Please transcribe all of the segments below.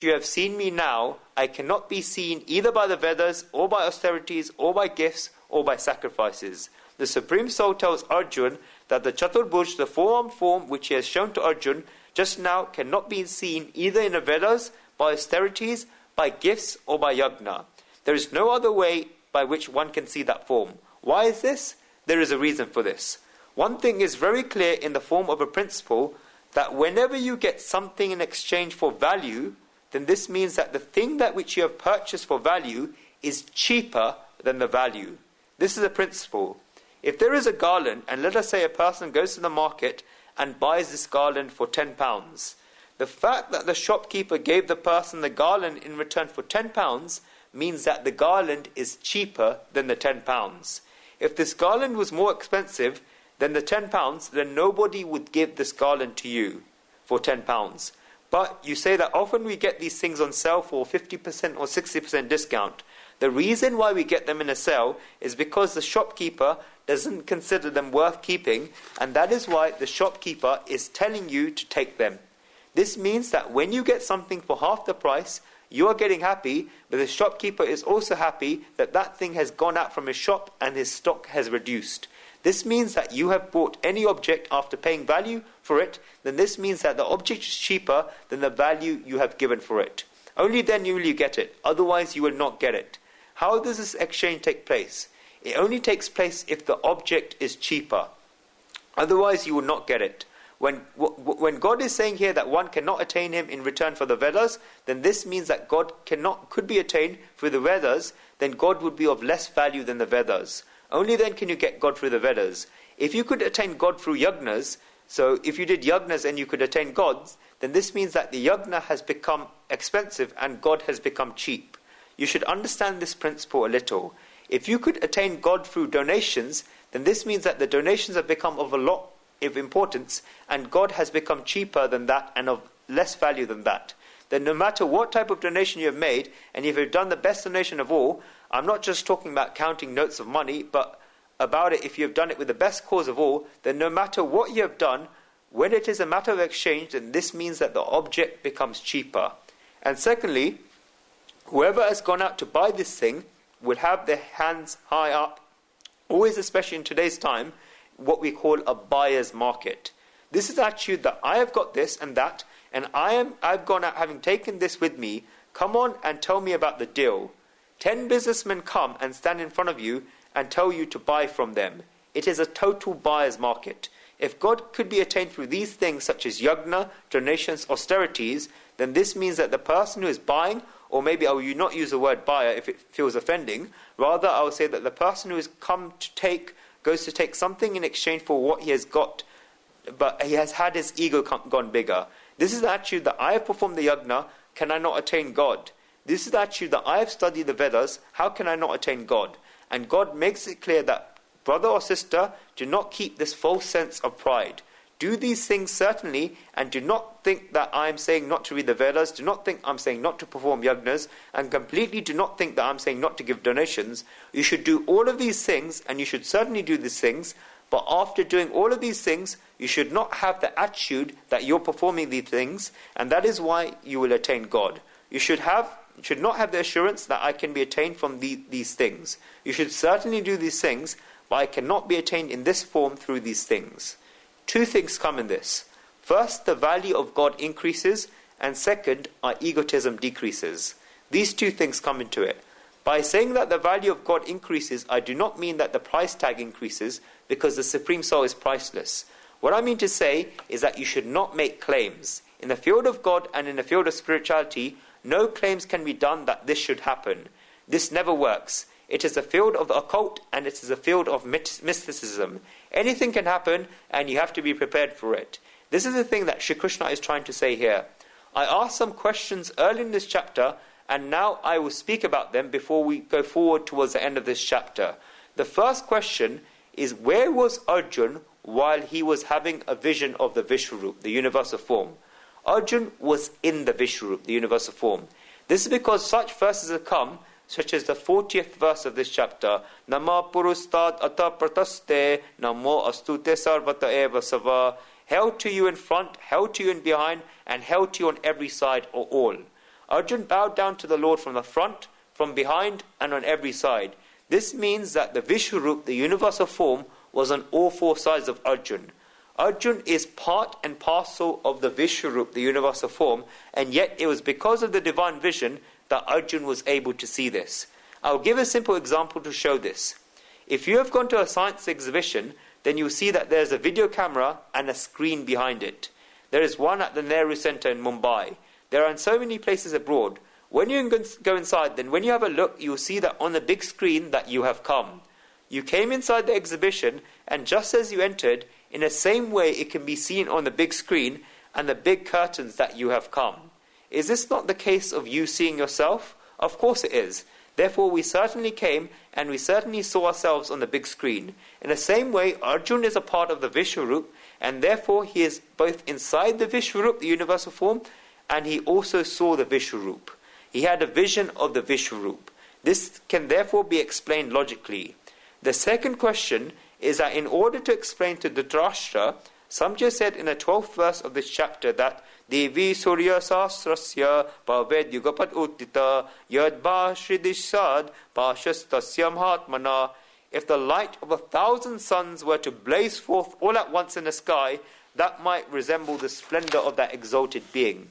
You have seen me now, I cannot be seen either by the Vedas, or by austerities, or by gifts, or by sacrifices. The Supreme Soul tells Arjun that the Chaturbhuj, the four-armed form which he has shown to Arjun just now, cannot be seen either in the Vedas, by austerities, by gifts, or by yajna. There is no other way by which one can see that form. Why is this? There is a reason for this. One thing is very clear in the form of a principle, that whenever you get something in exchange for value, then this means that the thing that which you have purchased for value is cheaper than the value. This is a principle. If there is a garland, and let us say a person goes to the market and buys this garland for £10, the fact that the shopkeeper gave the person the garland in return for £10 means that the garland is cheaper than the £10. If this garland was more expensive than the £10, then nobody would give this garland to you for £10. But you say that often we get these things on sale for 50% or 60% discount. The reason why we get them in a sale is because the shopkeeper doesn't consider them worth keeping, and that is why the shopkeeper is telling you to take them. This means that when you get something for half the price, you are getting happy, but the shopkeeper is also happy that that thing has gone out from his shop and his stock has reduced. This means that you have bought any object after paying value for it, then this means that the object is cheaper than the value you have given for it. Only then will you get it, otherwise you will not get it. How does this exchange take place? It only takes place if the object is cheaper. Otherwise you will not get it. When God is saying here that one cannot attain him in return for the Vedas, then this means that God could be attained through the Vedas, then God would be of less value than the Vedas. Only then can you get God through the Vedas. If you could attain God through yajnas, so if you did yajnas and you could attain gods, then this means that the yajna has become expensive and God has become cheap. You should understand this principle a little. If you could attain God through donations, then this means that the donations have become of a lot of importance and God has become cheaper than that and of less value than that. Then no matter what type of donation you have made, and if you've done the best donation of all, I'm not just talking about counting notes of money, but about it if you have done it with the best cause of all, then no matter what you have done, when it is a matter of exchange, then this means that the object becomes cheaper. And secondly, whoever has gone out to buy this thing will have their hands high up, always, especially in today's time, what we call a buyer's market. This is the attitude that I have got this and that, and I've gone out having taken this with me. Come on and tell me about the deal. 10 businessmen come and stand in front of you and tell you to buy from them. It is a total buyer's market. If God could be attained through these things such as yajna, donations, austerities, then this means that the person who is buying, or maybe I will not use the word buyer if it feels offending, rather I will say that the person who has come to take, goes to take something in exchange for what he has got, but he has had his ego gone bigger. This is the attitude that I have performed the yajna, can I not attain God? This is the attitude that I have studied the Vedas, how can I not attain God? And God makes it clear that, brother or sister, do not keep this false sense of pride. Do these things certainly, and do not think that I am saying not to read the Vedas, do not think I'm saying not to perform yajnas, and completely do not think that I'm saying not to give donations. You should do all of these things, and you should certainly do these things, but after doing all of these things, you should not have the attitude that you're performing these things, and that is why you will attain God. You should not have the assurance that I can be attained from these things. You should certainly do these things, but I cannot be attained in this form through these things. Two things come in this. First, the value of God increases, and second, our egotism decreases. These two things come into it. By saying that the value of God increases, I do not mean that the price tag increases, because the Supreme Soul is priceless. What I mean to say is that you should not make claims. In the field of God and in the field of spirituality, no claims can be done that this should happen. This never works. It is a field of the occult and it is a field of mysticism. Anything can happen and you have to be prepared for it. This is the thing that Shri Krishna is trying to say here. I asked some questions early in this chapter and now I will speak about them before we go forward towards the end of this chapter. The first question is, where was Arjun while he was having a vision of the Vishwarup, the universal form? Arjun was in the Vishwarup, the universal form. This is because such verses have come, such as the 40th verse of this chapter, Nama purustad ata prataste, namo astute sarvata eva sava, held to you in front, held to you in behind, and held to you on every side or all. Arjun bowed down to the Lord from the front, from behind, and on every side. This means that the Vishwarup, the universal form, was on all four sides of Arjun. Arjun is part and parcel of the Vishwarup, the universal form, and yet it was because of the divine vision that Arjun was able to see this. I'll give a simple example to show this. If you have gone to a science exhibition, then you'll see that there's a video camera and a screen behind it. There is one at the Nehru Centre in Mumbai. There are in so many places abroad. When you go inside, then when you have a look, you'll see that on the big screen that you have come. You came inside the exhibition, and just as you entered, in the same way it can be seen on the big screen and the big curtains that you have come. Is this not the case of you seeing yourself? Of course it is. Therefore we certainly came and we certainly saw ourselves on the big screen. In the same way, Arjun is a part of the Vishwarup, and therefore he is both inside the Vishwarup, the universal form, and he also saw the Vishwarup. He had a vision of the Vishwarup. This can therefore be explained logically. The second question is that in order to explain to Dhritarashtra, Samjaya said in the 12th verse of this chapter that Devi Surya Sahasrasya Bhaved Yugapat Uttita Yad Bhashridishad Bhashastasyam Hatmana. If the light of 1,000 suns were to blaze forth all at once in the sky, that might resemble the splendor of that exalted being.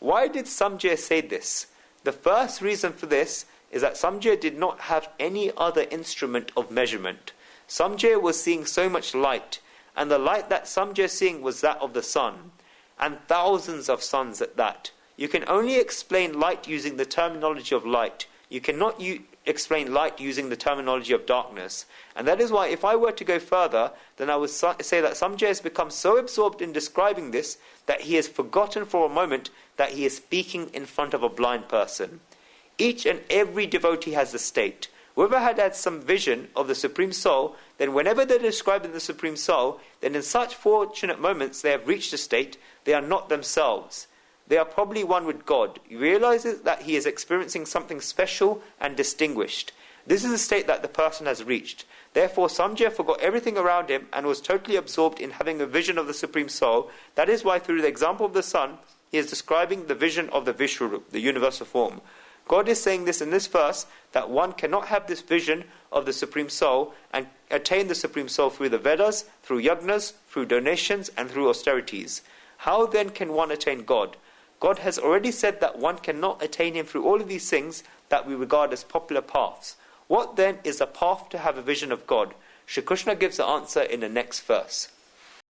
Why did Samjaya say this? The first reason for this is that Samjaya did not have any other instrument of measurement. Samjaya was seeing so much light, and the light that Samjaya was seeing was that of the sun, and thousands of suns at that. You can only explain light using the terminology of light. You cannot explain light using the terminology of darkness. And that is why if I were to go further, then I would say that Samjaya has become so absorbed in describing this that he has forgotten for a moment that he is speaking in front of a blind person. Each and every devotee has the state. Whoever had some vision of the Supreme Soul, then whenever they're describing the Supreme Soul, then in such fortunate moments they have reached a state, they are not themselves. They are probably one with God. He realizes that he is experiencing something special and distinguished. This is the state that the person has reached. Therefore, Samjaya forgot everything around him and was totally absorbed in having a vision of the Supreme Soul. That is why through the example of the sun, he is describing the vision of the Vishwarup, the universal form. God is saying this in this verse, that one cannot have this vision of the Supreme Soul and attain the Supreme Soul through the Vedas, through yajnas, through donations, and through austerities. How then can one attain God? God has already said that one cannot attain him through all of these things that we regard as popular paths. What then is a path to have a vision of God? Shri Krishna gives the answer in the next verse.